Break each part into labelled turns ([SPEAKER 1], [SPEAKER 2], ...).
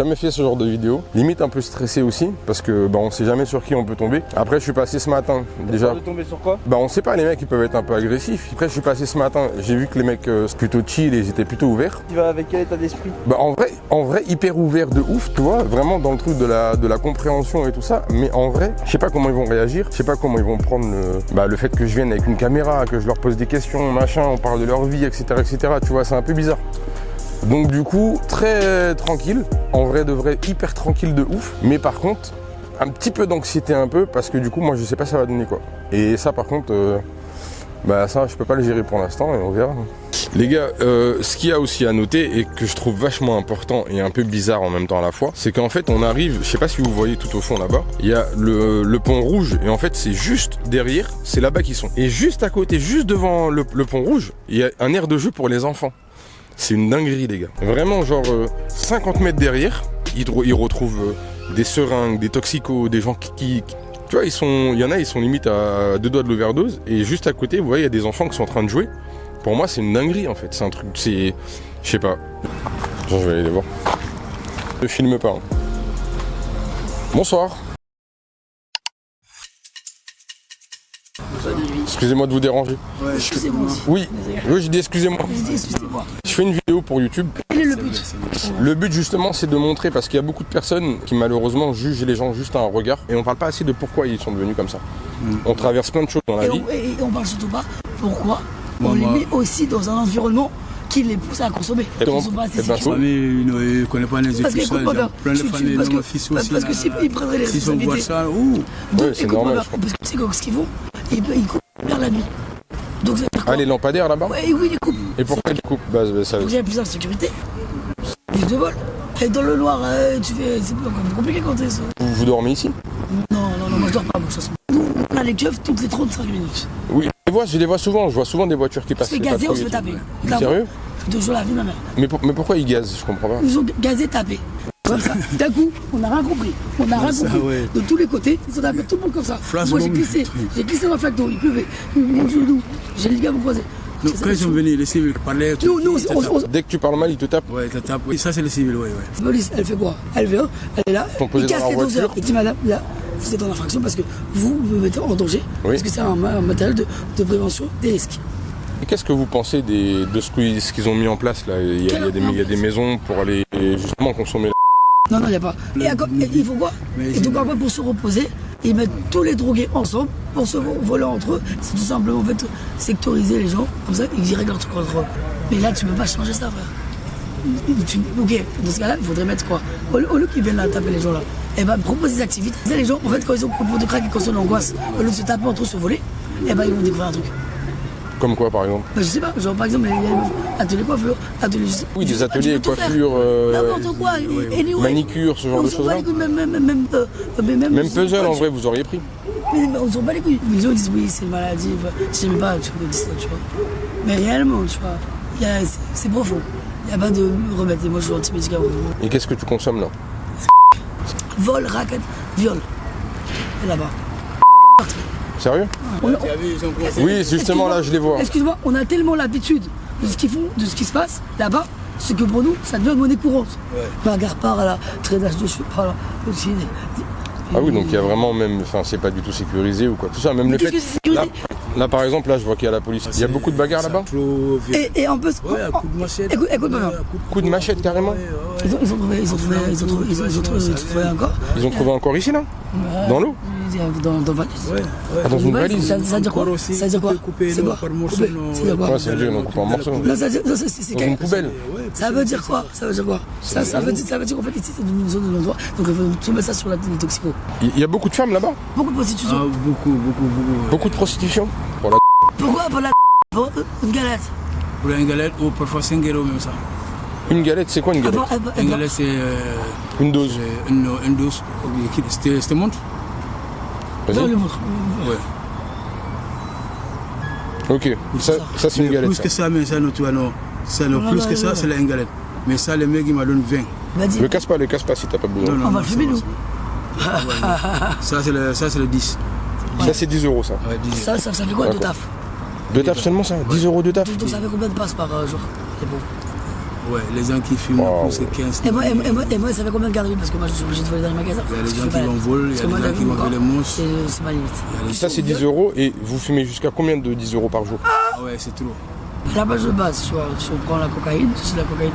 [SPEAKER 1] jamais fait ce genre de vidéo. Limite un peu stressé aussi, parce que bah, on sait jamais sur qui on peut tomber. Après, je suis passé ce matin. Déjà.
[SPEAKER 2] De tomber sur quoi?
[SPEAKER 1] Bah, on sait pas, les mecs ils peuvent être un peu agressifs. Après, je suis passé ce matin. J'ai vu que les mecs plutôt chill et ils étaient plutôt ouverts.
[SPEAKER 2] Tu vas avec quel état d'esprit?
[SPEAKER 1] Bah, en vrai, hyper ouvert de ouf, tu vois. Vraiment dans le truc de la compréhension et tout ça. Mais en vrai, je sais pas comment ils vont réagir. Je sais pas comment ils vont prendre le fait que je vienne avec une caméra, que je leur pose des questions, machin, on parle de leur vie, etc. Tu vois, c'est un peu bizarre. Donc du coup, très tranquille, en vrai de vrai, hyper tranquille de ouf. Mais par contre, un petit peu d'anxiété un peu, parce que du coup, moi je sais pas ça va donner quoi. Et ça par contre, bah ça je peux pas le gérer pour l'instant et on verra. Les gars, ce qu'il y a aussi à noter et que je trouve vachement important et un peu bizarre en même temps à la fois, c'est qu'en fait on arrive, je sais pas si vous voyez tout au fond là-bas, il y a le pont rouge et en fait c'est juste derrière, c'est là-bas qu'ils sont. Et juste à côté, juste devant le pont rouge, il y a un aire de jeu pour les enfants. C'est une dinguerie les gars. Vraiment genre 50 mètres derrière, ils retrouvent des seringues, des toxicos, des gens qui tu vois, il y en a, ils sont limite à 2 doigts de l'overdose. Et juste à côté, vous voyez, il y a des enfants qui sont en train de jouer. Pour moi, c'est une dinguerie en fait. C'est un truc, c'est... Je sais pas. Genre, je vais aller les voir. Ne filme pas. Hein. Bonsoir. Excusez-moi de vous déranger.
[SPEAKER 3] Ouais, excusez-moi.
[SPEAKER 1] Oui, j'ai dit excusez-moi.
[SPEAKER 3] Excusez-moi.
[SPEAKER 1] Je fais une vidéo pour YouTube.
[SPEAKER 3] Quel est le but?
[SPEAKER 1] Le but justement c'est de montrer, parce qu'il y a beaucoup de personnes qui malheureusement jugent les gens juste à un regard et on parle pas assez de pourquoi ils sont devenus comme ça. On traverse plein de choses dans la vie.
[SPEAKER 3] Et on parle surtout pas pourquoi on les met aussi dans un environnement qui les pousse à consommer. Ils sont pas assez sécurisés.
[SPEAKER 4] Famille, ne connaît pas les
[SPEAKER 3] Parce que
[SPEAKER 4] études, plein de familles, nos fils aussi.
[SPEAKER 3] Parce que s'ils prendraient les
[SPEAKER 4] responsabilités. S'ils voient ça,
[SPEAKER 1] ouais, c'est normal.
[SPEAKER 3] Parce que tu sais ce qu'ils font, ils coupent vers la nuit. Donc ça veut dire quoi?
[SPEAKER 1] Ah, les lampadaires là-bas?
[SPEAKER 3] Ouais, oui, ils coupent.
[SPEAKER 1] Et pourquoi ils coupent? Bah, ça...
[SPEAKER 3] Donc il y a plusieurs sécurités. Plus de vol. Et dans le noir, c'est plus compliqué quand t'es ça.
[SPEAKER 1] Vous dormez ici?
[SPEAKER 3] Non, moi je dors pas, moi je suis. Nous, on a les keufs toutes les 35 minutes.
[SPEAKER 1] Oui, je les vois souvent, je vois souvent des voitures qui passent.
[SPEAKER 3] On se fait gazer, on se fait taper.
[SPEAKER 1] Sérieux?
[SPEAKER 3] Je te jure la vie, ma mère.
[SPEAKER 1] Mais pourquoi ils gazent? Je comprends pas.
[SPEAKER 3] Ils ont gazé, tapé. Comme ça. D'un coup, on n'a rien compris. On a rien compris.
[SPEAKER 4] Ouais.
[SPEAKER 3] De tous les côtés, ils ont tapé tout le monde comme ça.
[SPEAKER 4] Flash
[SPEAKER 3] Moi
[SPEAKER 4] bomb,
[SPEAKER 3] j'ai glissé dans le flaque d'eau, il pleuvait. Mon genou, j'ai les gars me croiser.
[SPEAKER 4] Donc quand ils sont venus, les civils parlaient.
[SPEAKER 1] Dès que tu parles mal, ils te tapent.
[SPEAKER 4] Ouais, ils te tapent. Oui, ça c'est les civils, ouais.
[SPEAKER 3] La police, elle fait quoi? Elle vient, elle est là,
[SPEAKER 1] ils
[SPEAKER 3] casse les doseurs. Et dit madame, là, vous êtes en infraction parce que vous me mettez en danger.
[SPEAKER 1] Oui.
[SPEAKER 3] Parce que c'est un matériel de prévention des risques.
[SPEAKER 1] Et qu'est-ce que vous pensez de ce qu'ils ont mis en place là? Il y a des maisons pour aller justement consommer la...
[SPEAKER 3] Non, il n'y a pas. Et il faut quoi? Et donc après, pour se reposer, ils mettent tous les drogués ensemble pour se voler entre eux. C'est tout simplement en fait sectoriser les gens, comme ça ils règlent leur truc entre eux. Mais là, tu peux pas changer ça, frère. Ok, dans ce cas-là, il faudrait mettre quoi? Au lieu qu'ils viennent là taper les gens là, et ben proposer des activités. Les gens, en fait, quand ils ont propos de crack et quand ils ont l'angoisse, au lieu de se taper entre eux, se voler, et ben ils vont découvrir un truc.
[SPEAKER 1] Comme quoi par exemple?
[SPEAKER 3] Je sais pas, genre par exemple, il y a atelier coiffure, atelier...
[SPEAKER 1] Oui, des ateliers coiffure,
[SPEAKER 3] n'importe quoi, anyway.
[SPEAKER 1] Manicure, ce genre de choses là. Même puzzle en vrai, vous auriez pris.
[SPEAKER 3] Mais on s'en bat les couilles. Les gens disent oui, c'est une maladie, j'aime pas, tu peux dire ça, tu vois. Mais réellement, tu vois, c'est profond. Il n'y a pas de remède, et moi je suis anti-médicament.
[SPEAKER 1] Et qu'est-ce que tu consommes là?
[SPEAKER 3] Vol, raquette, viol. Et là-bas.
[SPEAKER 1] Sérieux? Oui, justement là, je les vois.
[SPEAKER 3] Excuse-moi, on a tellement l'habitude de ce qu'ils font, de ce qui se passe là-bas, ce que pour nous, ça devient une monnaie courante. Bagarre par là, traînage de cheveux par là.
[SPEAKER 1] Ah oui, donc il y a vraiment même, enfin c'est pas du tout sécurisé ou quoi. Tout ça, même le fait. Là par exemple, là je vois qu'il y a la police. Il y a beaucoup de bagarres là-bas.
[SPEAKER 3] Et en plus,
[SPEAKER 4] ouais, un coup de machette.
[SPEAKER 3] Écoute-moi.
[SPEAKER 1] Coup de machette carrément.
[SPEAKER 3] Ils ont trouvé un corps.
[SPEAKER 1] Ils ont trouvé un corps ici là? Dans l'eau?
[SPEAKER 3] Dans une valise.
[SPEAKER 1] Ah, dans une valise?
[SPEAKER 3] Ça veut dire quoi? Ça veut dire quoi? C'est quoi? Ça veut dire quoi?
[SPEAKER 1] Ouais, ça veut dire qu'on coupe en morceaux.
[SPEAKER 3] Non, c'est
[SPEAKER 1] dans une poubelle.
[SPEAKER 3] Ça veut dire quoi? Ça veut dire quoi? Ça veut dire qu'en fait ici c'est une zone de non-droit. Donc il faut tout mettre ça sur les toxicos.
[SPEAKER 1] Il y a beaucoup de femmes là-bas?
[SPEAKER 3] Beaucoup de prostitution.
[SPEAKER 4] Ah, beaucoup.
[SPEAKER 1] Beaucoup de prostitution? Pour la...
[SPEAKER 3] Pourquoi pas la pour une galette?
[SPEAKER 4] Pour une galette ou parfois 5 € même ça.
[SPEAKER 1] Une galette, c'est quoi une galette?
[SPEAKER 4] Une galette c'est...
[SPEAKER 1] Une dose?
[SPEAKER 4] Une dose. C'était montre?
[SPEAKER 3] Non, le montre.
[SPEAKER 4] Ouais.
[SPEAKER 1] Ok, ça c'est une galette.
[SPEAKER 4] Plus que ça, mais ça, non, tu vois, non. Plus que ça, c'est une galette. Mais ça, le mec, il m'a donné 20.
[SPEAKER 1] Ne casse pas si t'as pas besoin.
[SPEAKER 3] On va le fumer, nous.
[SPEAKER 4] Ça, c'est le 10.
[SPEAKER 1] Ça, c'est 10 € ça.
[SPEAKER 4] Ouais, 10
[SPEAKER 3] Ça fait quoi de taf?
[SPEAKER 1] De taf seulement ça? 10 € de taf?
[SPEAKER 3] Donc ça fait combien de passes par jour? C'est bon.
[SPEAKER 4] Ouais, les gens qui fument plus que 15.
[SPEAKER 3] Et moi, ça fait combien de garde à vue? Parce que moi, je suis obligé de voler dans les magasins.
[SPEAKER 4] Il y a des gens qui vont voler, il y a des gens qui vont voler les mousses.
[SPEAKER 3] C'est ma limite.
[SPEAKER 1] Ça, c'est 10 € et vous fumez jusqu'à combien de 10 € par jour?
[SPEAKER 4] Ah ouais, c'est trop.
[SPEAKER 3] À la base de base, tu vois, si on prend la cocaïne, c'est la cocaïne.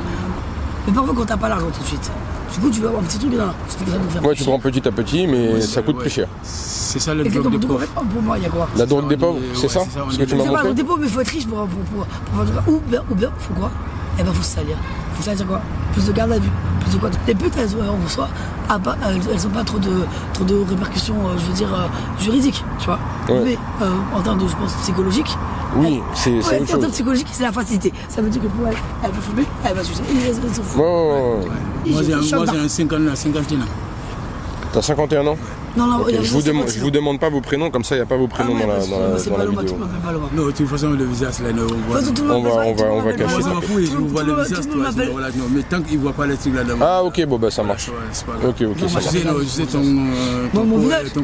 [SPEAKER 3] Mais parfois, quand t'as pas l'argent tout de suite, du coup, tu veux avoir un petit truc là.
[SPEAKER 1] Ouais, tu prends petit à petit, mais ça coûte plus cher.
[SPEAKER 4] C'est ça le
[SPEAKER 3] Et
[SPEAKER 4] drogue des
[SPEAKER 3] donc, en
[SPEAKER 4] pauvres.
[SPEAKER 3] fait, pour moi, il y a quoi?
[SPEAKER 1] La drogue des pauvres, c'est ça? Ce que tu m'as
[SPEAKER 3] C'est pas
[SPEAKER 1] montré?
[SPEAKER 3] le dépôt, mais il faut être riche pour faire du cas. Ou bien, faut quoi? Eh ben, faut se salir. Faut se salir quoi? Plus de garde à vue. Plus de quoi? Les putes, elles ont pas trop de répercussions, je veux dire, juridiques, tu vois.
[SPEAKER 1] Ouais.
[SPEAKER 3] Mais en termes de, je pense, psychologique.
[SPEAKER 1] Oui, c'est
[SPEAKER 3] Ouais,
[SPEAKER 1] autre
[SPEAKER 3] en termes
[SPEAKER 1] chose.
[SPEAKER 3] psychologiques, c'est la facilité. Ça veut dire que pour elle, elle va fumer, elle va sucer. Ils s'en foutent.
[SPEAKER 1] Ouais.
[SPEAKER 4] Moi, j'ai un 51 ans.
[SPEAKER 1] T'as 51 ans?
[SPEAKER 3] Non, non,
[SPEAKER 1] Ok, je vous demande pas vos prénoms, comme ça il n'y a pas vos prénoms dans la vidéo.
[SPEAKER 3] Non,
[SPEAKER 4] de toute façon, le visage, là,
[SPEAKER 1] On va cacher.
[SPEAKER 4] Moi, ça m'en fout, je vous vois le visage, toi. Mais tant qu'ils ne voient pas les trucs là-dedans.
[SPEAKER 1] Ah ok, bon bah ça marche. Ok, ça marche.
[SPEAKER 4] Je sais ton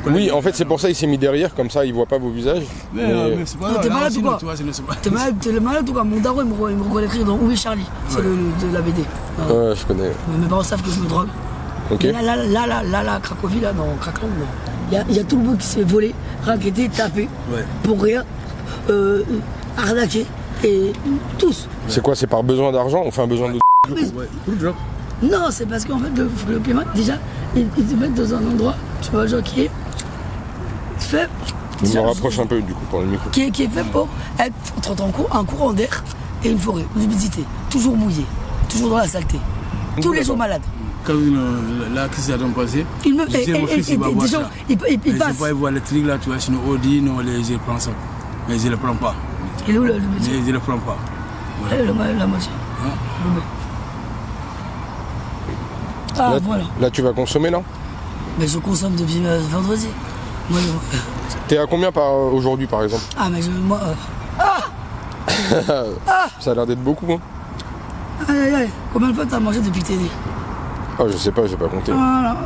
[SPEAKER 4] collègue.
[SPEAKER 1] Oui, en fait c'est pour ça il s'est mis derrière, comme ça il voit pas vos visages.
[SPEAKER 4] Mais c'est pas
[SPEAKER 3] t'es malade ou quoi? T'es malade ou quoi? Mon daron, il me reconnaîtrait dans Où est Charlie? C'est de la BD.
[SPEAKER 1] Ouais, je connais.
[SPEAKER 3] Mes parents savent que je me drogue.
[SPEAKER 1] Ok.
[SPEAKER 3] Là, Cracovie, là, non, Cracow, non. Il y a tout le monde qui se fait voler, raqueter, taper, pour rien, arnaquer, et tous.
[SPEAKER 1] C'est quoi? C'est par besoin d'argent? Enfin besoin de...
[SPEAKER 3] Non, c'est parce qu'en fait, le paiement, déjà, ils te mettent dans un endroit, tu vois, genre qui est fait...
[SPEAKER 1] Je me rapproche un peu du coup pour le micro.
[SPEAKER 3] Qui est fait pour être entre un courant d'air et une forêt, l'humidité, toujours mouillé, toujours dans la saleté, tous les jours malades.
[SPEAKER 4] Quand la crise a passé,
[SPEAKER 3] il me fait des gens, il passe.
[SPEAKER 4] Je vais voir les trucs là, tu vois, sinon Audi, non, je prends ça. Mais je ne le prends pas.
[SPEAKER 3] Et où le métier?
[SPEAKER 4] Je ne le prends pas.
[SPEAKER 3] La moitié. Ah, voilà.
[SPEAKER 1] Là tu vas consommer là?
[SPEAKER 3] Mais je consomme depuis vendredi. Moi,
[SPEAKER 1] T'es à combien aujourd'hui par exemple?
[SPEAKER 3] Ah, mais moi.
[SPEAKER 1] Ça a l'air d'être beaucoup hein.
[SPEAKER 3] Aïe. Combien de fois t'as mangé depuis que t'es né?
[SPEAKER 1] Ah je sais pas, j'ai pas compté.
[SPEAKER 3] Voilà.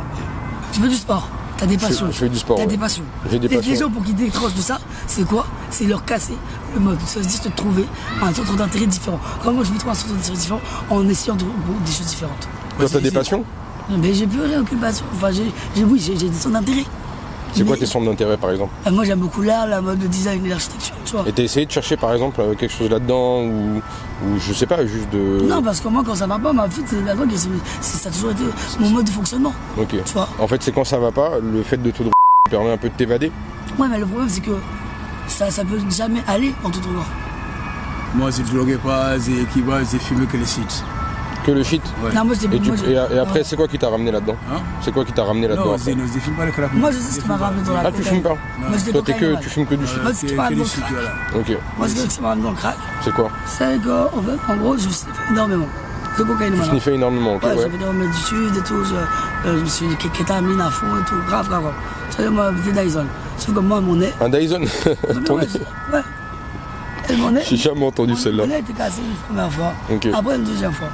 [SPEAKER 3] Tu fais du sport. T'as des passions.
[SPEAKER 1] Je fais du sport.
[SPEAKER 3] T'as
[SPEAKER 1] Ouais.
[SPEAKER 3] des passions.
[SPEAKER 1] J'ai des passions.
[SPEAKER 3] Les gens pour qu'ils décrochent de ça, c'est quoi? C'est leur casser le mode. Ça veut dire de trouver un centre d'intérêt différent. Comme moi, je vais trouver un centre d'intérêt différent en essayant des choses différentes.
[SPEAKER 1] Toi t'as des passions?
[SPEAKER 3] Mais j'ai plus rien, aucune passion. Enfin, j'ai des centres d'intérêt.
[SPEAKER 1] C'est quoi tes centres d'intérêt par exemple?
[SPEAKER 3] Moi j'aime beaucoup l'art, la mode, le design et l'architecture, tu vois.
[SPEAKER 1] Et t'as essayé de chercher par exemple quelque chose là-dedans ou je sais pas, juste de...
[SPEAKER 3] Non, parce que moi quand ça va pas, ma fille, la drogue, ça a toujours été mon mode de fonctionnement.
[SPEAKER 1] Ok.
[SPEAKER 3] Tu vois.
[SPEAKER 1] En fait c'est quand ça va pas, le fait de te droguer permet un peu de t'évader.
[SPEAKER 3] Ouais, mais le problème c'est que ça peut jamais aller en tout droit.
[SPEAKER 4] Moi je ne droguais pas, j'ai fumé que les shit.
[SPEAKER 1] Que le shit?
[SPEAKER 4] Ouais.
[SPEAKER 3] Non, moi,
[SPEAKER 1] Et après c'est quoi qui t'a ramené là-dedans?
[SPEAKER 4] Hein?
[SPEAKER 1] C'est quoi qui t'a ramené là-dedans?
[SPEAKER 4] Non,
[SPEAKER 1] après
[SPEAKER 4] je fume pas le crack.
[SPEAKER 3] Moi je sais ce qui m'a ramené dans la
[SPEAKER 1] Ah tu fumes pas?
[SPEAKER 3] Moi,
[SPEAKER 1] Toi tu fumes que du shit.
[SPEAKER 3] Moi, c'est ce qui m'a ramené dans le crack.
[SPEAKER 1] Ok.
[SPEAKER 3] Moi, ce qui m'a ramené dans le crack,
[SPEAKER 1] C'est quoi?
[SPEAKER 3] c'est qu'en gros, je sniffais énormément. De cocaïne,
[SPEAKER 1] Tu
[SPEAKER 3] maintenant.
[SPEAKER 1] sniffais énormément, ok,
[SPEAKER 3] Ouais,
[SPEAKER 1] ouais.
[SPEAKER 3] j'avais des remèdes du sud et tout, je me suis dit kétamine à fond et tout, grave. Tu sais, moi, j'étais Dyson. Sauf que moi, mon nez.
[SPEAKER 1] Un Dyson? Ton nez?
[SPEAKER 3] Ouais. Et mon nez.
[SPEAKER 1] J'ai jamais entendu celle-là.
[SPEAKER 3] Mon nez était cassé une première fois.
[SPEAKER 1] Ok.
[SPEAKER 3] Après, une deuxième fois.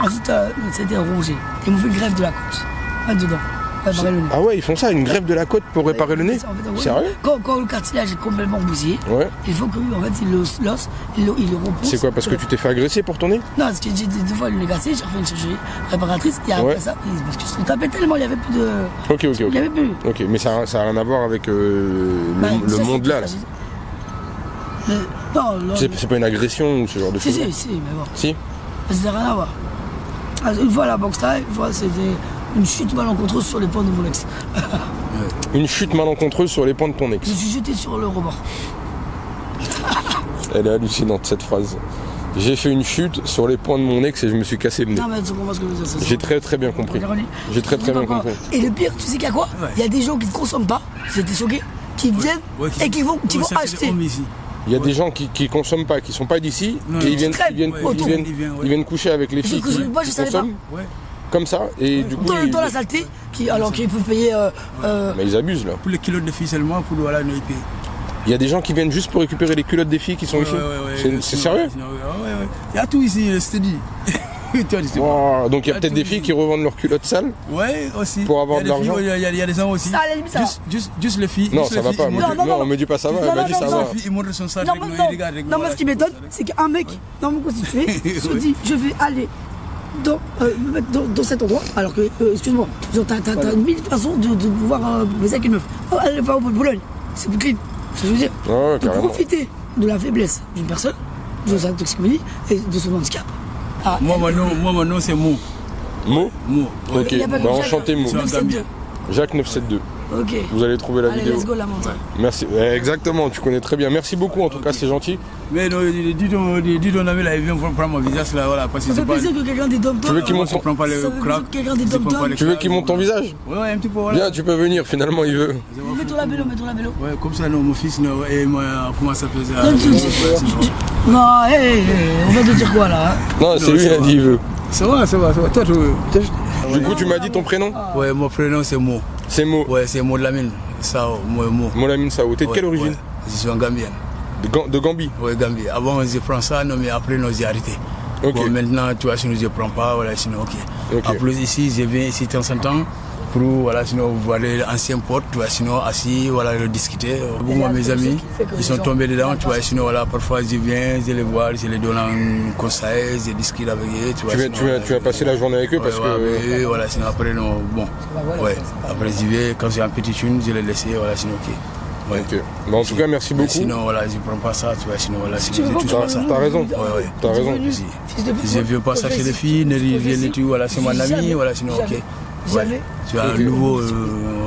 [SPEAKER 3] Ensuite, c'était rongé. Ils m'ont fait une greffe de la côte. Là dedans. Réparer le nez.
[SPEAKER 1] Ah ouais, ils font ça, une greffe de la côte pour réparer le nez?
[SPEAKER 3] En fait, ouais.
[SPEAKER 1] Sérieux?
[SPEAKER 3] Quand le cartilage est complètement bousillé,
[SPEAKER 1] Ouais.
[SPEAKER 3] il faut que en fait, l'os, il le repousse.
[SPEAKER 1] C'est quoi, parce que tu t'es fait agresser pour ton nez?
[SPEAKER 3] Non, parce que j'ai deux fois le nez cassé, j'ai refait une chirurgie réparatrice, et après
[SPEAKER 1] Ouais.
[SPEAKER 3] ça, parce que je me tapais tellement, il n'y avait plus de.
[SPEAKER 1] Ok.
[SPEAKER 3] Il n'y avait plus.
[SPEAKER 1] Ok, mais ça a rien à voir avec
[SPEAKER 3] Bah,
[SPEAKER 1] le
[SPEAKER 3] ça,
[SPEAKER 1] monde
[SPEAKER 3] c'est
[SPEAKER 1] là.
[SPEAKER 3] tout ça. Mais, non,
[SPEAKER 1] C'est pas une agression ou ce genre de choses?
[SPEAKER 3] si, mais bon.
[SPEAKER 1] Si?
[SPEAKER 3] Ça n'a rien à voir. Alors, une fois à la boxe taille, une fois c'était une chute malencontreuse sur les points de mon ex.
[SPEAKER 1] Une chute malencontreuse sur les points de ton
[SPEAKER 3] Je
[SPEAKER 1] ex.
[SPEAKER 3] suis jeté sur le rebord.
[SPEAKER 1] Elle est hallucinante cette phrase. J'ai fait une chute sur les points de mon ex et je me suis cassé le nez.
[SPEAKER 3] Non, mais tu comprends ce que je veux dire.
[SPEAKER 1] J'ai très bien compris. J'ai très bien compris.
[SPEAKER 3] Et le pire, tu sais qu'il y a quoi? Il y a des gens qui ne consomment pas, j'étais choqué, qui viennent et qui vont acheter.
[SPEAKER 1] Il y a des gens qui consomment pas, qui sont pas d'ici,
[SPEAKER 4] Non,
[SPEAKER 1] et
[SPEAKER 4] ils
[SPEAKER 1] viennent coucher avec les filles
[SPEAKER 3] Moi, je
[SPEAKER 1] qui
[SPEAKER 3] savais pas.
[SPEAKER 1] consomment, comme ça, et du coup,
[SPEAKER 3] Dans la saleté, alors qu'ils peuvent payer.
[SPEAKER 1] mais ils abusent là.
[SPEAKER 4] Pour les kilos de filles seulement, pour voilà, nous payer.
[SPEAKER 1] Il y a des gens qui viennent juste pour récupérer les culottes des filles qui sont ici. C'est sérieux?
[SPEAKER 4] Il y a tout ici, je te dis.
[SPEAKER 1] Wow, donc il y a peut-être des filles qui revendent leurs culottes sales?
[SPEAKER 4] Ouais, aussi.
[SPEAKER 1] Pour avoir de l'argent.
[SPEAKER 4] Il y a des gens aussi.
[SPEAKER 3] Ça, à la limite, ça va.
[SPEAKER 4] Juste les filles.
[SPEAKER 1] Non,
[SPEAKER 4] juste
[SPEAKER 1] ça
[SPEAKER 4] les
[SPEAKER 1] va
[SPEAKER 4] filles,
[SPEAKER 1] pas.
[SPEAKER 4] ils montrent-
[SPEAKER 1] Non, on me dit pas ça va, elle m'a dit ça
[SPEAKER 3] non,
[SPEAKER 1] va.
[SPEAKER 4] Les filles, ils montrent son sac.
[SPEAKER 3] Non, moi, ce qui m'étonne, c'est qu'un mec, non, mon constitué, se dit, je vais aller me mettre dans cet endroit, alors que, excuse-moi, t'as 1000 façons de pouvoir baiser avec une meuf. Oh, elle va au Boulogne, c'est plus clean. C'est ce que je veux dire.
[SPEAKER 1] Ouais,
[SPEAKER 3] De
[SPEAKER 1] carrément.
[SPEAKER 3] profiter de la faiblesse d'une personne, de sa toxicomanie et de son handicap. Ah,
[SPEAKER 4] Moi, mon nom, c'est Mo.
[SPEAKER 1] Mo
[SPEAKER 4] Mo. Ouais.
[SPEAKER 1] Ok,
[SPEAKER 3] Il y a pas
[SPEAKER 1] bah
[SPEAKER 3] comme
[SPEAKER 1] enchanté Mo.
[SPEAKER 4] C'est un Gambien.
[SPEAKER 1] Jacques 972.
[SPEAKER 3] Ok.
[SPEAKER 1] Vous allez trouver la
[SPEAKER 3] Allez,
[SPEAKER 1] vidéo.
[SPEAKER 3] let's go, la montagne.
[SPEAKER 1] Merci. Exactement, tu connais très bien. Merci beaucoup en tout cas, c'est gentil.
[SPEAKER 4] Mais non, dis ton ami là, il vient prendre mon visage là, voilà, parce que
[SPEAKER 3] Ça
[SPEAKER 4] c'est
[SPEAKER 3] fait
[SPEAKER 4] pas.
[SPEAKER 3] plaisir que quelqu'un des dom
[SPEAKER 1] Tu veux qu'il monte
[SPEAKER 4] Je prends pas
[SPEAKER 3] Ça
[SPEAKER 4] le
[SPEAKER 3] veut
[SPEAKER 4] crack.
[SPEAKER 3] dire quelqu'un des
[SPEAKER 4] je prends
[SPEAKER 3] dom-toms.
[SPEAKER 4] pas les
[SPEAKER 1] Tu veux
[SPEAKER 4] cracks.
[SPEAKER 1] qu'il monte ton visage?
[SPEAKER 4] Ouais, un petit peu, voilà.
[SPEAKER 1] Viens, tu peux venir, finalement il veut.
[SPEAKER 3] Mets-toi la vélo, mets-toi la vélo.
[SPEAKER 4] Ouais, comme ça, non, mon fils, non, et moi, comment ça faisait.
[SPEAKER 3] Non, hé, on va te dire quoi là hein.
[SPEAKER 1] Non, c'est lui, il a dit il veut.
[SPEAKER 4] Ça va. Toi,
[SPEAKER 1] Du coup, tu m'as dit ton prénom?
[SPEAKER 4] Ouais, mon prénom, c'est Mo.
[SPEAKER 1] C'est Mo.
[SPEAKER 4] Ouais, c'est Mo de Lamine. Ça, Mo.
[SPEAKER 1] Molamine Sao. T'es de quelle
[SPEAKER 4] Ouais,
[SPEAKER 1] origine?
[SPEAKER 4] ouais. Je suis un Gambien.
[SPEAKER 1] De Gambie.
[SPEAKER 4] Ouais, Gambie. Avant, je prends ça, non, mais après, non, j'ai arrêté.
[SPEAKER 1] Ok.
[SPEAKER 4] Bon, maintenant, tu vois, sinon, je ne prends pas, voilà, sinon, ok.
[SPEAKER 1] Ok.
[SPEAKER 4] En plus, ici, je viens ici de temps en temps pour, voilà, sinon, voir les anciens potes, tu vois, sinon, assis, voilà, le discuter. Pour moi, mes amis, ils sont tombés dedans, tu vois, sinon, voilà, parfois, je viens, je les vois, je les donne un conseil, je discute avec eux, tu vois.
[SPEAKER 1] Tu vas passer la journée avec eux parce que.
[SPEAKER 4] Voilà, sinon, après, non, bon, ouais. Après, j'y vais, quand j'ai un petit tune, je les laisse, voilà, sinon, ok. Ouais.
[SPEAKER 1] Ok. Bah, en tout cas, merci
[SPEAKER 4] Mais
[SPEAKER 1] beaucoup.
[SPEAKER 4] sinon, voilà, je ne prends pas ça, tu vois, sinon, voilà, sinon,
[SPEAKER 3] Tu veux
[SPEAKER 4] je
[SPEAKER 3] pas
[SPEAKER 4] touche
[SPEAKER 3] que
[SPEAKER 4] pas
[SPEAKER 3] tu
[SPEAKER 4] ça.
[SPEAKER 1] T'as raison.
[SPEAKER 4] Ouais.
[SPEAKER 1] T'as raison.
[SPEAKER 3] Fils de pute,
[SPEAKER 4] Je ne viens pas ça chez les filles, ne rien du tout, voilà, c'est mon ami,
[SPEAKER 3] Jamais.
[SPEAKER 4] voilà, sinon, ok.
[SPEAKER 3] Jamais.
[SPEAKER 4] Ouais.
[SPEAKER 3] Jamais.
[SPEAKER 4] Tu as un nouveau,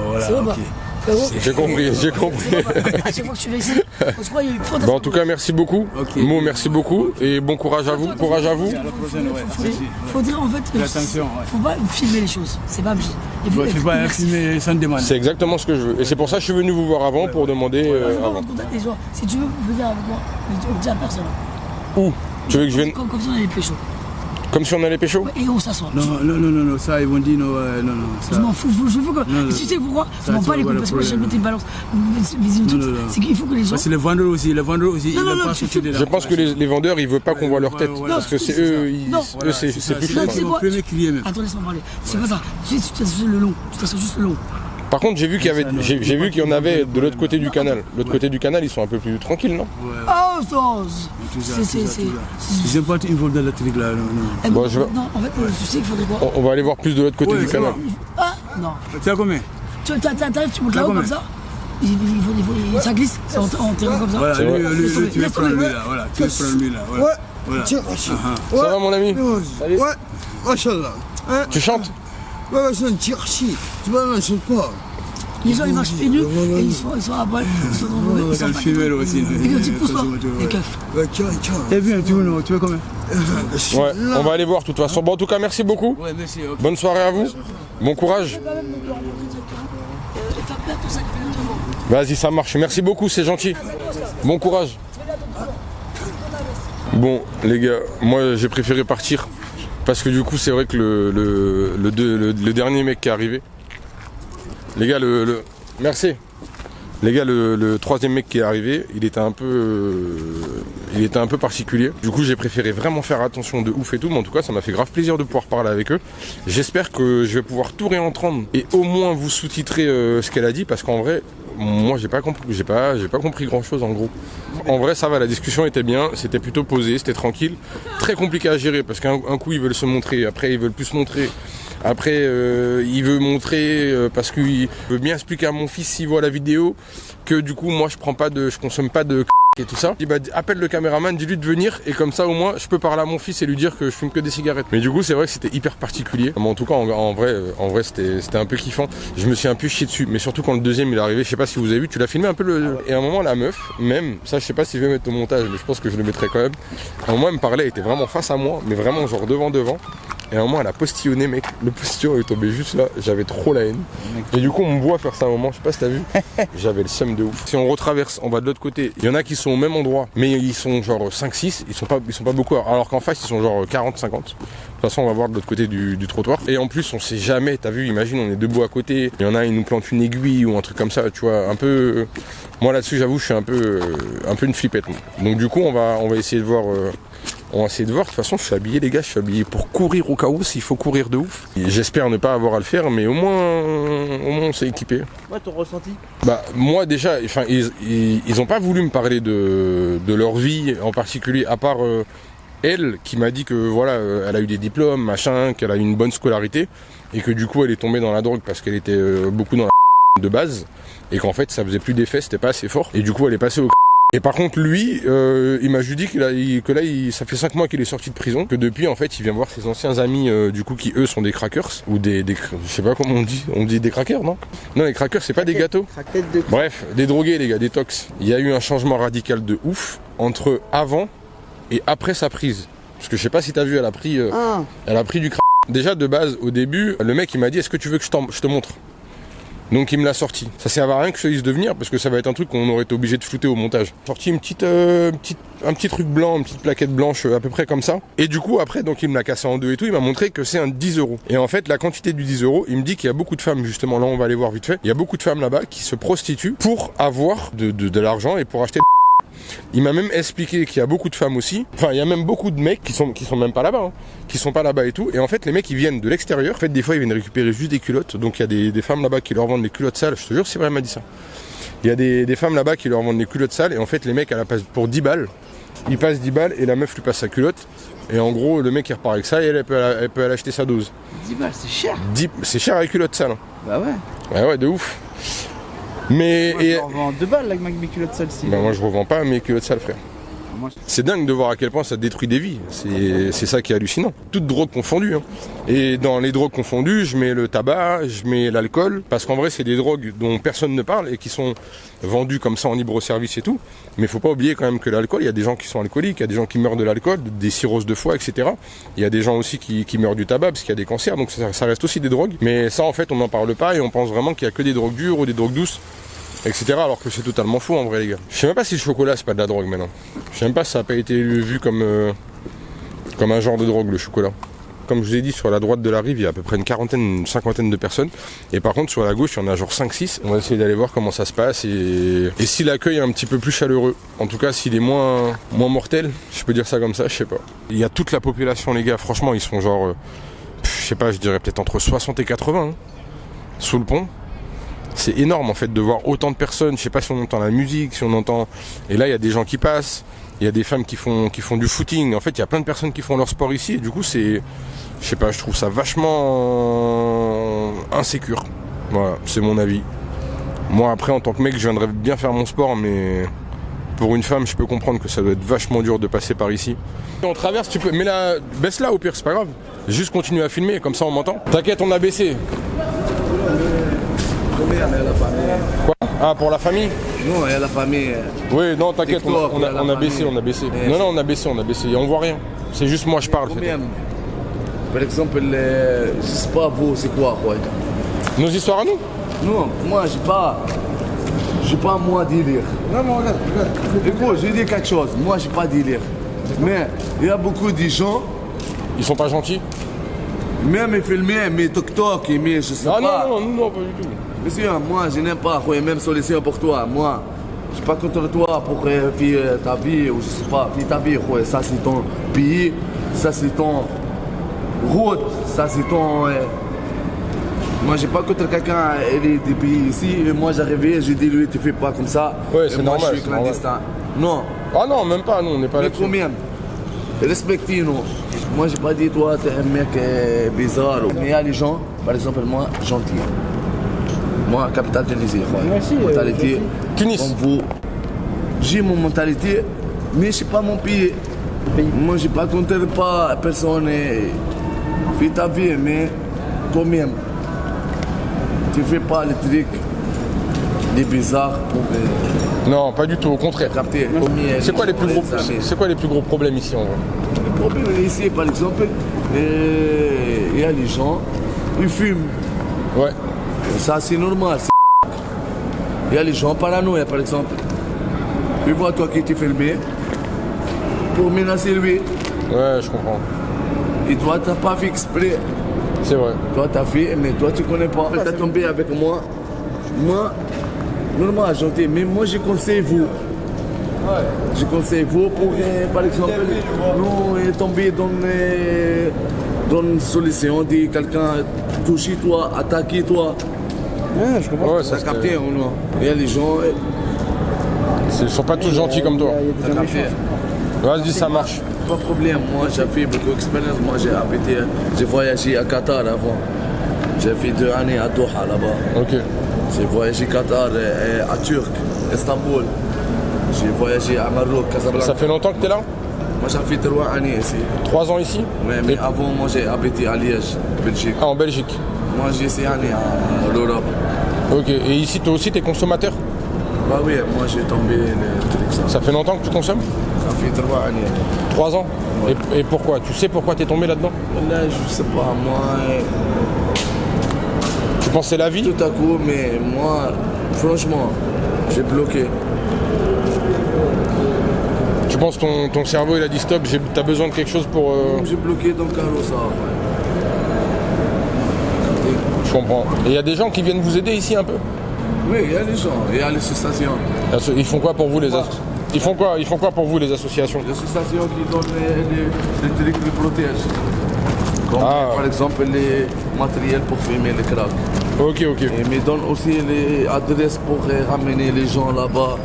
[SPEAKER 4] voilà,
[SPEAKER 3] C'est vrai
[SPEAKER 4] ok.
[SPEAKER 3] pas. Frérot,
[SPEAKER 1] J'ai compris, j'ai compris.
[SPEAKER 3] c'est vrai pas. À chaque fois que tu viens ici, on se croit qu'il y a une faute.
[SPEAKER 1] Bah, en tout cas, merci beaucoup.
[SPEAKER 4] Ok.
[SPEAKER 1] Mo, merci beaucoup. Et bon courage à vous. Courage à vous.
[SPEAKER 4] À la prochaine, ouais. Merci.
[SPEAKER 3] Faut dire en fait,
[SPEAKER 4] Fais attention, ouais.
[SPEAKER 3] faut pas filmer les choses. C'est pas obligé. Il faut
[SPEAKER 4] Je ne
[SPEAKER 3] être
[SPEAKER 4] fais pas
[SPEAKER 3] immersif.
[SPEAKER 4] filmer sans demande.
[SPEAKER 1] C'est exactement ce que je veux. Et c'est pour ça que je suis venu vous voir avant pour demander
[SPEAKER 3] Je veux pas
[SPEAKER 1] avant.
[SPEAKER 3] rendre contact des gens. Si tu veux venir avec moi, on dit à personne.
[SPEAKER 1] Où? Tu veux que je vienne
[SPEAKER 3] Comme ça, on est les péchos.
[SPEAKER 1] comme si on allait pécho?
[SPEAKER 3] Et on s'assoit.
[SPEAKER 4] Non, ça, ils vont dire, non, non,
[SPEAKER 3] Je
[SPEAKER 4] ça.
[SPEAKER 3] m'en fous, je veux que.
[SPEAKER 4] Non,
[SPEAKER 3] Tu sais pourquoi? Je
[SPEAKER 4] ça,
[SPEAKER 3] m'en
[SPEAKER 4] tu
[SPEAKER 3] bats les
[SPEAKER 4] vois
[SPEAKER 3] couilles
[SPEAKER 4] le
[SPEAKER 3] parce que moi j'aime
[SPEAKER 4] problème.
[SPEAKER 3] mettre une balance. Mais
[SPEAKER 4] Non, non.
[SPEAKER 3] c'est qu'il faut que les gens.
[SPEAKER 4] Parce que les vendeurs aussi,
[SPEAKER 3] Non, non, non,
[SPEAKER 4] tu
[SPEAKER 3] tu fais-
[SPEAKER 1] Je pense que les vendeurs, ils veulent pas qu'on voit leur tête.
[SPEAKER 4] Voilà.
[SPEAKER 1] Parce que c'est eux, ils-
[SPEAKER 3] Non.
[SPEAKER 1] eux, c'est plus
[SPEAKER 3] Non,
[SPEAKER 1] chaud.
[SPEAKER 3] c'est
[SPEAKER 4] mon
[SPEAKER 3] quoi?
[SPEAKER 4] premier client même.
[SPEAKER 3] Attends, laisse-moi parler. C'est pas ça. Tu t'assois le long. Tu t'assois juste le long.
[SPEAKER 1] Par contre, j'ai vu qu'il y avait, j'ai vu qu'il y en avait de l'autre côté du canal. L'autre côté du canal, ils sont un peu plus tranquilles, non?
[SPEAKER 3] Oh, attends. C'est.
[SPEAKER 4] Ils n'aiment pas être involvés dans le truc là, non.
[SPEAKER 1] Bon, je vais-
[SPEAKER 3] Non, en fait, tu sais qu'il faudrait quoi?
[SPEAKER 1] On va aller voir plus de l'autre côté
[SPEAKER 4] Ouais,
[SPEAKER 1] du
[SPEAKER 4] c'est
[SPEAKER 1] canal.
[SPEAKER 3] Ah, non.
[SPEAKER 4] Tu as combien?
[SPEAKER 3] Tu montes là-haut
[SPEAKER 4] combien?
[SPEAKER 3] comme ça. Ça glisse. C'est en terrain comme ça.
[SPEAKER 4] Voilà,
[SPEAKER 1] C'est vrai.
[SPEAKER 4] lui, tu veux
[SPEAKER 3] Laisse
[SPEAKER 4] prendre
[SPEAKER 3] tomber.
[SPEAKER 4] lui là, voilà, tu veux prendre lui là, voilà.
[SPEAKER 2] Ouais,
[SPEAKER 4] Voilà.
[SPEAKER 2] tiens, Rachid.
[SPEAKER 1] Ça va, mon ami?
[SPEAKER 2] Ouais, machallah. Hein?
[SPEAKER 1] Tu chantes?
[SPEAKER 2] Ouais, c'est un petit Rachid. Tu vois, non, je chante pas.
[SPEAKER 3] Les gens ils marchent pieds nus et ils sont à poil. Ils sont dans le. Ils
[SPEAKER 4] Dans
[SPEAKER 3] sont
[SPEAKER 4] le femelle aussi.
[SPEAKER 3] Et quand tu pousses pas, les keufs.
[SPEAKER 2] Ouais, tiens.
[SPEAKER 4] T'es bien, tu veux combien?
[SPEAKER 1] Ouais, on va aller voir de toute façon. Bon, en tout cas, merci beaucoup.
[SPEAKER 4] Ouais, merci, ok.
[SPEAKER 1] Bonne soirée à vous. Bon courage.
[SPEAKER 3] Quand même, donc, le rencontrer directement. Et faire perdre ton sac devant.
[SPEAKER 1] Vas-y, ça marche. Merci beaucoup, c'est gentil. Bon courage. Bon, les gars, moi j'ai préféré partir. Parce que du coup, c'est vrai que le dernier mec qui est arrivé. Les gars, merci. Les gars, le troisième mec qui est arrivé, il était un peu particulier. Du coup, j'ai préféré vraiment faire attention de ouf et tout. Mais en tout cas, ça m'a fait grave plaisir de pouvoir parler avec eux. J'espère que je vais pouvoir tout réentendre et au moins vous sous-titrer ce qu'elle a dit. Parce qu'en vrai, moi, j'ai pas compris grand chose en gros. En vrai, ça va, la discussion était bien. C'était plutôt posé, c'était tranquille. Très compliqué à gérer parce qu'un coup, ils veulent se montrer. Après, ils veulent plus se montrer. Après, il veut montrer parce qu'il veut bien expliquer à mon fils s'il voit la vidéo que du coup, moi, je consomme pas de et tout ça. Il dit appelle le caméraman, dis-lui de venir et comme ça au moins je peux parler à mon fils et lui dire que je fume que des cigarettes. Mais du coup c'est vrai que c'était hyper particulier. Mais en tout cas en vrai c'était un peu kiffant. Je me suis un peu chié dessus, mais surtout quand le deuxième il est arrivé, je sais pas si vous avez vu, tu l'as filmé un peu et à un moment la meuf, même, ça je sais pas si je vais mettre au montage, mais je pense que je le mettrai quand même. À un moment elle me parlait, elle était vraiment face à moi, mais vraiment genre devant. Et à un moment elle a postillonné mec, le postillon est tombé juste là, j'avais trop la haine. Et du coup on me voit faire ça à un moment, je sais pas si t'as vu, j'avais le seum de ouf. Si on retraverse, on va de l'autre côté, il y en a qui sont au même endroit, mais ils sont genre 5-6, ils sont pas beaucoup, alors qu'en face ils sont genre 40-50. De toute façon on va voir de l'autre côté du trottoir. Et en plus on sait jamais, t'as vu, imagine on est debout à côté, il y en a ils nous plantent une aiguille ou un truc comme ça, tu vois, un peu... Moi là-dessus j'avoue je suis un peu une flippette. Moi. Donc du coup on va essayer de voir... On va essayer de voir, de toute façon je suis habillé les gars, je suis habillé pour courir au cas où s'il faut courir de ouf. Et j'espère ne pas avoir à le faire mais au moins on s'est équipé.
[SPEAKER 5] Ouais, ton ressenti?
[SPEAKER 1] Bah moi déjà, enfin ils ont pas voulu me parler de leur vie en particulier, à part elle qui m'a dit que voilà, elle a eu des diplômes, machin, qu'elle a eu une bonne scolarité et que du coup elle est tombée dans la drogue parce qu'elle était beaucoup dans la de base et qu'en fait ça faisait plus d'effet, c'était pas assez fort et du coup elle est passée au et par contre lui, il m'a juste dit ça fait 5 mois qu'il est sorti de prison, que depuis en fait il vient voir ses anciens amis du coup qui eux sont des crackers ou des je sais pas comment on dit des crackers non les crackers c'est pas des gâteaux. Bref, des drogués les gars, des tox. Il y a eu un changement radical de ouf entre avant et après sa prise. Parce que je sais pas si t'as vu, elle a pris du crack. Déjà de base au début, le mec il m'a dit est-ce que tu veux que je te montre? Donc il me l'a sorti. Ça sert à rien que je te dise de venir parce que ça va être un truc qu'on aurait été obligé de flouter au montage. Sorti un petit truc blanc, une petite plaquette blanche à peu près comme ça. Et du coup après donc il me l'a cassé en deux et tout, il m'a montré que c'est un 10 €. Et en fait la quantité du 10 €, il me dit qu'il y a beaucoup de femmes justement, là on va aller voir vite fait, il y a beaucoup de femmes là-bas qui se prostituent pour avoir de l'argent et pour acheter. Il m'a même expliqué qu'il y a beaucoup de femmes aussi. Enfin, il y a même beaucoup de mecs qui sont même pas là-bas, qui sont pas là-bas et tout. Et en fait, les mecs, ils viennent de l'extérieur. En fait, des fois, ils viennent récupérer juste des culottes. Donc, il y a des femmes là-bas qui leur vendent des culottes sales. Je te jure, c'est vrai, elle m'a dit ça. Il y a des femmes là-bas qui leur vendent des culottes sales. Et en fait, les mecs, elle la passe pour 10 balles. Il passe 10 balles et la meuf lui passe sa culotte. Et en gros, le mec, il repart avec ça et elle peut aller acheter sa dose.
[SPEAKER 5] 10 balles, c'est cher.
[SPEAKER 1] C'est cher avec culottes sales.
[SPEAKER 5] Bah ouais.
[SPEAKER 1] Ouais, de ouf. Mais.
[SPEAKER 5] Moi, je revends 2 balles avec mes culottes sales.
[SPEAKER 1] Bah, moi, je revends pas mes culottes sales, frère. C'est dingue de voir à quel point ça détruit des vies. C'est ça qui est hallucinant. Toutes drogues confondues. Et dans les drogues confondues, je mets le tabac, je mets l'alcool. Parce qu'en vrai, c'est des drogues dont personne ne parle et qui sont vendues comme ça en libre-service et tout. Mais il faut pas oublier quand même que l'alcool, il y a des gens qui sont alcooliques, il y a des gens qui meurent de l'alcool, des cirrhoses de foie, etc. Il y a des gens aussi qui meurent du tabac parce qu'il y a des cancers. Donc ça reste aussi des drogues. Mais ça, en fait, on n'en parle pas et on pense vraiment qu'il y a que des drogues dures ou des drogues douces, etc. Alors que c'est totalement faux en vrai les gars. Je sais même pas si le chocolat c'est pas de la drogue maintenant. Je sais même pas si ça a pas été vu comme un genre de drogue le chocolat. Comme je vous ai dit, sur la droite de la rive il y a à peu près une cinquantaine de personnes. Et par contre sur la gauche il y en a genre 5-6. On va essayer d'aller voir comment ça se passe et si l'accueil est un petit peu plus chaleureux. En tout cas s'il est moins mortel, je peux dire ça comme ça, je sais pas. Il y a toute la population les gars, franchement ils sont genre, je sais pas, je dirais peut-être entre 60 et 80 sous le pont. C'est énorme en fait de voir autant de personnes, je sais pas si on entend la musique, si on entend... Et là il y a des gens qui passent, il y a des femmes qui font du footing, en fait il y a plein de personnes qui font leur sport ici et du coup c'est... Je sais pas, je trouve ça vachement insécure. Voilà, c'est mon avis. Moi après en tant que mec je viendrais bien faire mon sport mais pour une femme je peux comprendre que ça doit être vachement dur de passer par ici. On traverse, tu peux... Mais là, baisse là au pire, c'est pas grave. Juste continue à filmer, comme ça on m'entend. T'inquiète, on a baissé.
[SPEAKER 5] Mais la famille.
[SPEAKER 1] Quoi? Ah, pour la famille?
[SPEAKER 5] Non, il y a la famille.
[SPEAKER 1] Oui, non, t'inquiète, on a baissé,
[SPEAKER 5] famille.
[SPEAKER 1] on a baissé. Non, on a baissé. On voit rien. C'est juste moi, je parle.
[SPEAKER 5] Combien? Par exemple, je sais pas vous, c'est quoi?
[SPEAKER 1] Nos histoires à nous?
[SPEAKER 5] Non, moi, j'ai pas moi délire.
[SPEAKER 2] Non, mais regarde.
[SPEAKER 5] Écoute, j'ai dit quelque chose. Moi, j'ai pas délire. Mais il y a beaucoup de gens,
[SPEAKER 1] Ils sont pas gentils?
[SPEAKER 5] même ils filment, mes TikTok, mais je sais pas.
[SPEAKER 1] Non, pas du tout.
[SPEAKER 5] Monsieur, moi je n'aime pas, même solution pour toi. Moi, je suis pas contre toi pour vivre ta vie, ou je sais pas, vivre ta vie. Ça c'est ton pays, ça c'est ton route, ça c'est ton. Moi j'ai pas contre quelqu'un, il est des pays ici, et moi j'arrivais, j'ai dit lui, tu fais pas comme ça.
[SPEAKER 1] Ouais,
[SPEAKER 5] et
[SPEAKER 1] c'est
[SPEAKER 5] moi,
[SPEAKER 1] normal.
[SPEAKER 5] Je suis clandestin. Non.
[SPEAKER 1] Ah non, même pas, nous on n'est pas
[SPEAKER 5] Mais
[SPEAKER 1] là-dessus.
[SPEAKER 5] combien? Respectez-nous. Moi j'ai pas dit toi t'es un mec bizarre. Mais il y a les gens, par exemple moi, gentils. Moi, capitale Tunisie, mentalité
[SPEAKER 1] Tunis.
[SPEAKER 5] comme vous. J'ai mon mentalité, mais c'est pas mon pays. Moi, j'ai pas compté pas personne. Fais ta vie, mais quand même, tu fais pas les trucs des bizarres pour
[SPEAKER 1] Non, pas du tout, au contraire.
[SPEAKER 5] capter.
[SPEAKER 1] C'est quoi les plus gros problèmes ici en vrai?
[SPEAKER 5] Le problème ici, par exemple, il y a les gens, ils fument.
[SPEAKER 1] Ouais.
[SPEAKER 5] Ça, c'est normal. Il y a les gens paranoïa, par exemple. Ils voient toi qui t'es filmé pour menacer lui.
[SPEAKER 1] Ouais, je comprends.
[SPEAKER 5] Et toi, t'as pas fait exprès.
[SPEAKER 1] C'est vrai.
[SPEAKER 5] Toi, t'as fait, mais toi, tu connais pas. T'as tombé avec moi. Moi, normal, gentil. Mais moi, je conseille vous. Je conseille vous pour, par exemple, nous tomber dans une solution de quelqu'un toucher toi, attaquer toi.
[SPEAKER 2] Ouais, je comprends.
[SPEAKER 1] Ouais,
[SPEAKER 5] T'as
[SPEAKER 1] ça
[SPEAKER 5] capté ou non? Il y a les gens.
[SPEAKER 1] Ils sont pas tous gentils comme toi.
[SPEAKER 5] T'as capté.
[SPEAKER 1] Vas-y, ça marche.
[SPEAKER 5] Pas de problème, moi j'ai fait beaucoup d'expérience. Moi j'ai voyagé à Qatar avant. J'ai fait 2 années à Doha là-bas.
[SPEAKER 1] Ok.
[SPEAKER 5] J'ai voyagé à Qatar, à Turc, Istanbul. J'ai voyagé à Maroc, Casablanca.
[SPEAKER 1] Ça fait longtemps que tu es là?
[SPEAKER 5] Moi j'ai fait 3 années ici.
[SPEAKER 1] 3 ans ici?
[SPEAKER 5] Mais avant, moi j'ai habité à Liège, Belgique.
[SPEAKER 1] Ah, en Belgique.
[SPEAKER 5] Moi j'ai 6 années en Europe.
[SPEAKER 1] Ok. Et ici, toi aussi, tu es consommateur?
[SPEAKER 5] Bah oui, moi j'ai tombé le truc ça.
[SPEAKER 1] Ça fait longtemps que tu consommes?
[SPEAKER 5] Ça fait 3 années.
[SPEAKER 1] 3 ans?
[SPEAKER 5] Ouais.
[SPEAKER 1] Et pourquoi? Tu sais pourquoi tu es tombé là-dedans?
[SPEAKER 5] Là, je sais pas, moi,
[SPEAKER 1] Tu penses que c'est la vie?
[SPEAKER 5] tout à coup, mais moi, franchement, j'ai bloqué.
[SPEAKER 1] Tu penses que ton cerveau il a dit stop, t'as besoin de quelque chose pour...
[SPEAKER 5] J'ai bloqué dans le carreau, ça.
[SPEAKER 1] Je comprends. Et il y a des gens qui viennent vous aider ici un peu?
[SPEAKER 5] Oui, il y a les gens, il y a les associations.
[SPEAKER 1] Ils font quoi pour vous les associations? Ils font quoi pour vous les associations?
[SPEAKER 5] Les associations qui donnent les trucs qui protègent. Comme par exemple les matériels pour fumer les cracks.
[SPEAKER 1] Ok.
[SPEAKER 5] Et me donnent aussi les adresses pour ramener les gens là-bas.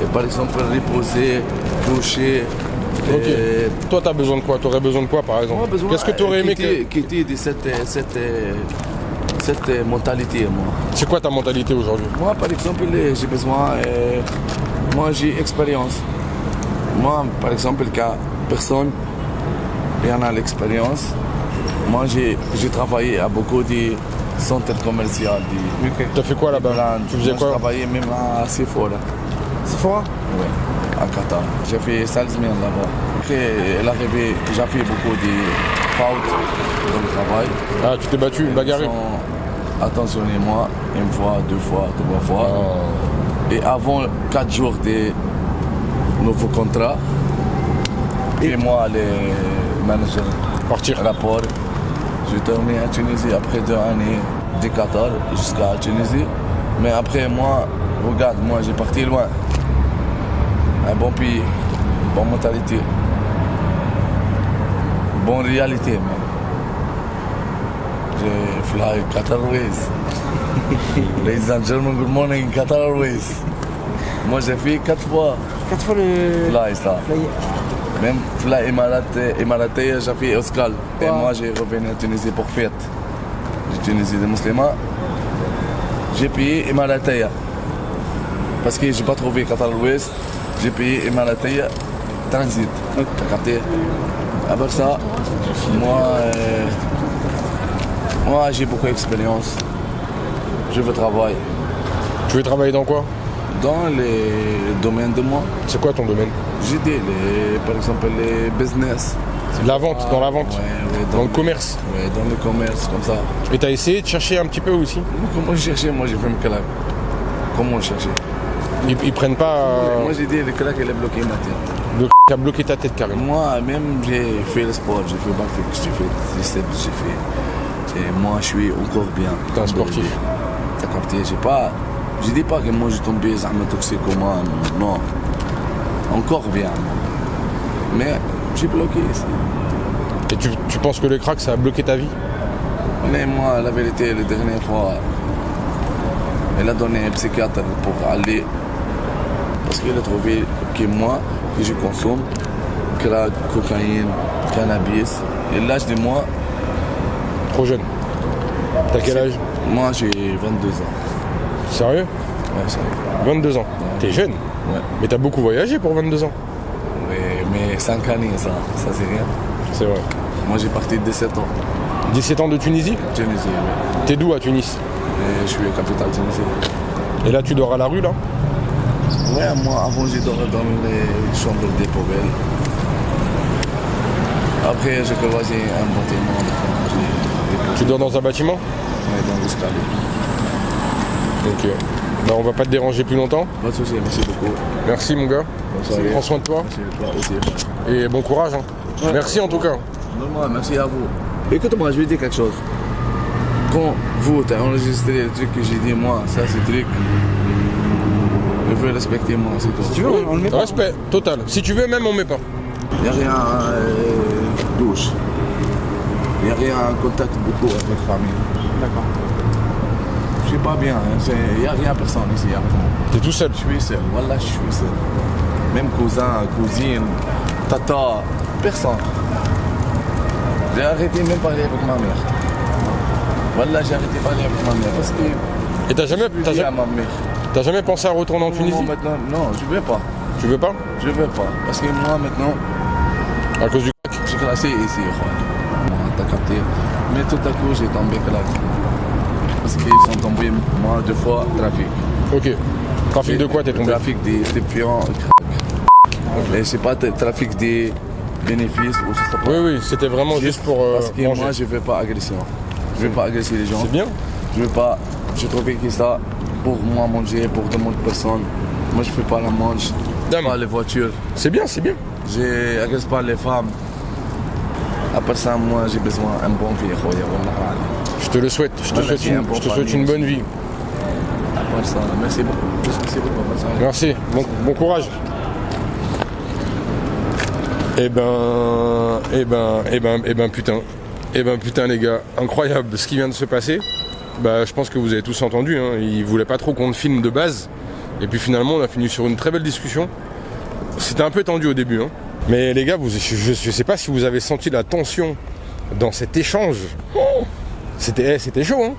[SPEAKER 5] Et par exemple reposer, coucher.
[SPEAKER 1] Ok. Toi t'as besoin de quoi? T'aurais besoin de quoi par exemple? Qu'est-ce que t'aurais aimé
[SPEAKER 5] quitter de cette mentalité, moi.
[SPEAKER 1] C'est quoi ta mentalité aujourd'hui?
[SPEAKER 5] Moi, par exemple, j'ai besoin... moi, j'ai expérience. Moi, par exemple, personne il y en a l'expérience. Moi, j'ai travaillé à beaucoup de centres commerciaux.
[SPEAKER 1] T'as fait quoi là-bas? Tu faisais quoi?
[SPEAKER 5] J'ai travaillé même à Sephora.
[SPEAKER 2] Sephora?
[SPEAKER 5] Oui, à Qatar. J'ai fait salesman là-bas. Après, l'arrivée, j'ai fait beaucoup de fautes dans le travail.
[SPEAKER 1] Ah, tu t'es battu, bagarré?
[SPEAKER 5] Attentionnez-moi, 1 fois, 2 fois, 3 fois. Et avant 4 jours de nouveau contrat, et moi, les managers,
[SPEAKER 1] Partir.
[SPEAKER 5] rapport, j'ai tourné à Tunisie après 2 années de Qatar jusqu'à Tunisie. Mais après, moi, regarde, moi, j'ai parti loin. Un bon pays, bonne mentalité, bonne réalité même. J'ai fly Qatar Airways. Ladies and gentlemen, good morning, Qatar Airways. Moi j'ai fait 4 fois
[SPEAKER 2] 4 fois le...
[SPEAKER 5] fly ça. Même fly Emirates, j'ai fait Oscar. Et moi j'ai revenu à Tunisie pour fête. De Tunisie des musulmans. J'ai payé Emirates. Parce que j'ai pas trouvé Qatar Airways. J'ai payé Emirates transit. T'as capté? Après ça, moi j'ai beaucoup d'expérience. Je veux travailler.
[SPEAKER 1] Tu veux travailler dans quoi?
[SPEAKER 5] Dans les domaines de moi.
[SPEAKER 1] C'est quoi ton domaine?
[SPEAKER 5] J'ai dit, par exemple, les business.
[SPEAKER 1] La vente, dans la vente?
[SPEAKER 5] Ouais,
[SPEAKER 1] dans le commerce?
[SPEAKER 5] Oui, dans le commerce, comme ça.
[SPEAKER 1] Et t'as essayé de chercher un petit peu aussi?
[SPEAKER 5] Comment chercher? Moi j'ai fait mes claques. Comment chercher?
[SPEAKER 1] Ils prennent pas...
[SPEAKER 5] Moi j'ai dit, le claque elle est bloqué ma tête.
[SPEAKER 1] Le a bloqué ta tête carrément.
[SPEAKER 5] Moi même j'ai fait le sport, j'ai fait barfix, j'ai fait triceps, j'ai fait... Et moi je suis encore bien.
[SPEAKER 1] T'es un sportif.
[SPEAKER 5] T'as capté? Je dis pas que moi j'ai tombé zahma toxicomane, non. Encore bien. Mais j'ai bloqué ici.
[SPEAKER 1] Et tu penses que le crack ça a bloqué ta vie?
[SPEAKER 5] Mais moi la vérité, la dernière fois, elle a donné un psychiatre pour aller. Parce qu'elle a trouvé que moi, que je consomme crack, cocaïne, cannabis. Et l'âge de moi...
[SPEAKER 1] Trop jeune. T'as quel âge?
[SPEAKER 5] Moi j'ai 22 ans.
[SPEAKER 1] Sérieux?
[SPEAKER 5] Ouais, sérieux.
[SPEAKER 1] 22 ans. T'es jeune?
[SPEAKER 5] Ouais.
[SPEAKER 1] Mais t'as beaucoup voyagé pour 22 ans.
[SPEAKER 5] Mais 5 années, ça c'est rien.
[SPEAKER 1] C'est vrai.
[SPEAKER 5] Moi j'ai parti de 17 ans.
[SPEAKER 1] 17 ans de Tunisie?
[SPEAKER 5] Tunisie, oui.
[SPEAKER 1] T'es d'où à Tunis?
[SPEAKER 5] Et je suis à capitale Tunisie.
[SPEAKER 1] Et là tu dors à la rue là?
[SPEAKER 5] Ouais, moi avant j'ai dormi dans les chambres des poubelles. Après j'ai croisé un bâtiment.
[SPEAKER 1] Tu dors dans un bâtiment?
[SPEAKER 5] Ouais, dans l'escalier.
[SPEAKER 1] Ok. Bah on va pas te déranger plus longtemps.
[SPEAKER 5] Pas de soucis, merci beaucoup.
[SPEAKER 1] Merci mon gars.
[SPEAKER 5] Soirée.
[SPEAKER 1] Prends soin de toi.
[SPEAKER 5] Merci à toi aussi.
[SPEAKER 1] Et bon courage. Hein.
[SPEAKER 5] Ouais.
[SPEAKER 1] Merci en tout cas.
[SPEAKER 5] Normal, merci à vous. Écoute-moi, je vais dire quelque chose. Quand vous t'as enregistré le truc que j'ai dit, moi, ça c'est le truc. Je veux respecter moi, c'est tout.
[SPEAKER 2] Si tu veux, on le met pas.
[SPEAKER 1] Respect total. Si tu veux même on met pas.
[SPEAKER 5] Il n'y a rien douche. Il n'y a rien contact beaucoup avec votre famille.
[SPEAKER 2] D'accord.
[SPEAKER 5] Je suis pas bien, il n'y a rien personne ici avec moi.
[SPEAKER 1] T'es tout seul.
[SPEAKER 5] Je suis seul, voilà, je suis seul. Même cousin, cousine, tata, personne. J'ai arrêté même de parler avec ma mère. Voilà, j'ai arrêté de parler avec ma mère parce que.
[SPEAKER 1] Et t'as jamais pensé à retourner en Tunisie?
[SPEAKER 5] Maintenant, non, je veux pas.
[SPEAKER 1] Tu veux pas?
[SPEAKER 5] Je veux pas. Parce que moi maintenant,
[SPEAKER 1] À cause du crack?
[SPEAKER 5] je suis classé ici. Moi, t'as capté. Mais tout à coup, j'ai tombé claque. Parce qu'ils sont tombés, moi, 2 fois, trafic.
[SPEAKER 1] Ok. Trafic de quoi t'es tombé?
[SPEAKER 5] Trafic des stupéfiants. Mais c'est pas trafic des bénéfices ou je sais pas.
[SPEAKER 1] Oui, oui, c'était vraiment juste pour
[SPEAKER 5] Parce que
[SPEAKER 1] manger.
[SPEAKER 5] moi, je veux pas agression. Je veux pas agresser les gens.
[SPEAKER 1] C'est bien.
[SPEAKER 5] Je veux pas. Je trouvais que ça, pour moi manger, pour d'autres personnes. Moi, je fais pas la manche,
[SPEAKER 1] Dame.
[SPEAKER 5] pas les voitures.
[SPEAKER 1] C'est bien, c'est bien.
[SPEAKER 5] Je agresse pas les femmes. À part ça, moi, j'ai besoin d'un bon vie.
[SPEAKER 1] Je te le souhaite. Je te
[SPEAKER 5] Voilà,
[SPEAKER 1] souhaite
[SPEAKER 5] j'ai un bon
[SPEAKER 1] je te souhaite
[SPEAKER 5] famille
[SPEAKER 1] une bonne vie.
[SPEAKER 5] À part ça, merci beaucoup. Merci beaucoup. à part ça.
[SPEAKER 1] Merci. Bon courage. Eh ben, putain. Eh ben, putain, les gars. Incroyable ce qui vient de se passer. Bah, je pense que vous avez tous entendu. Hein. Ils voulaient pas trop qu'on le filme de base. Et puis finalement, on a fini sur une très belle discussion. C'était un peu tendu au début. Hein. Mais les gars, je sais pas si vous avez senti la tension dans cet échange. C'était chaud. Hein.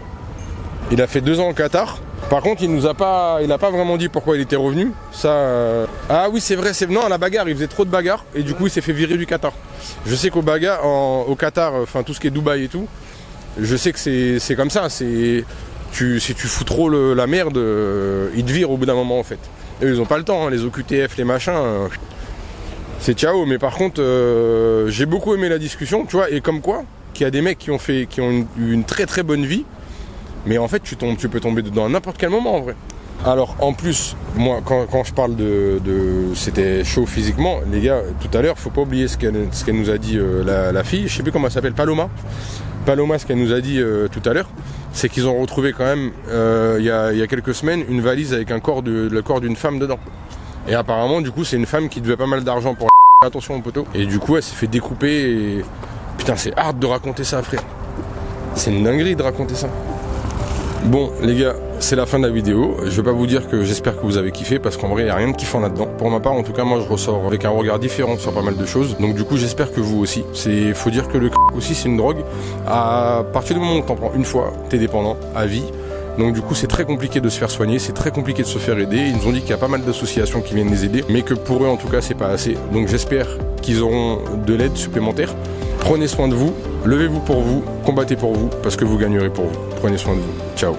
[SPEAKER 1] Il a fait 2 ans au Qatar. Par contre, il a pas vraiment dit pourquoi il était revenu. Ça. Ah oui, c'est vrai. Non, à la bagarre, il faisait trop de bagarres et du coup, il s'est fait virer du Qatar. Je sais qu'au au Qatar, enfin tout ce qui est Dubaï et tout, je sais que c'est comme ça. Si tu fous trop la merde, ils te virent au bout d'un moment en fait. Et ils ont pas le temps. Hein, les OQTF, les machins. C'est ciao. Mais par contre, j'ai beaucoup aimé la discussion, tu vois. Et comme quoi, qu'il y a des mecs qui ont eu une très très bonne vie. Mais en fait, tu peux tomber dedans à n'importe quel moment en vrai. Alors en plus, moi quand je parle de c'était chaud physiquement, les gars, tout à l'heure, faut pas oublier ce qu'elle nous a dit la fille, je sais plus comment elle s'appelle, Paloma, ce qu'elle nous a dit tout à l'heure, c'est qu'ils ont retrouvé quand même il y a quelques semaines une valise avec le corps d'une femme dedans. Et apparemment du coup c'est une femme qui devait pas mal d'argent pour attention au poteau. Et du coup elle s'est fait découper et putain c'est hard de raconter ça frère. C'est une dinguerie de raconter ça. Bon les gars, c'est la fin de la vidéo. Je vais pas vous dire que j'espère que vous avez kiffé parce qu'en vrai il n'y a rien de kiffant là-dedans. Pour ma part en tout cas moi je ressors avec un regard différent sur pas mal de choses. Donc du coup j'espère que vous aussi. Faut dire que le aussi c'est une drogue. À partir du moment où t'en prends une fois, t'es dépendant à vie. Donc du coup c'est très compliqué de se faire soigner, c'est très compliqué de se faire aider. Ils nous ont dit qu'il y a pas mal d'associations qui viennent les aider, mais que pour eux en tout cas c'est pas assez. Donc j'espère qu'ils auront de l'aide supplémentaire. Prenez soin de vous, levez-vous pour vous, combattez pour vous, parce que vous gagnerez pour vous. Prenez soin de vous. Ciao.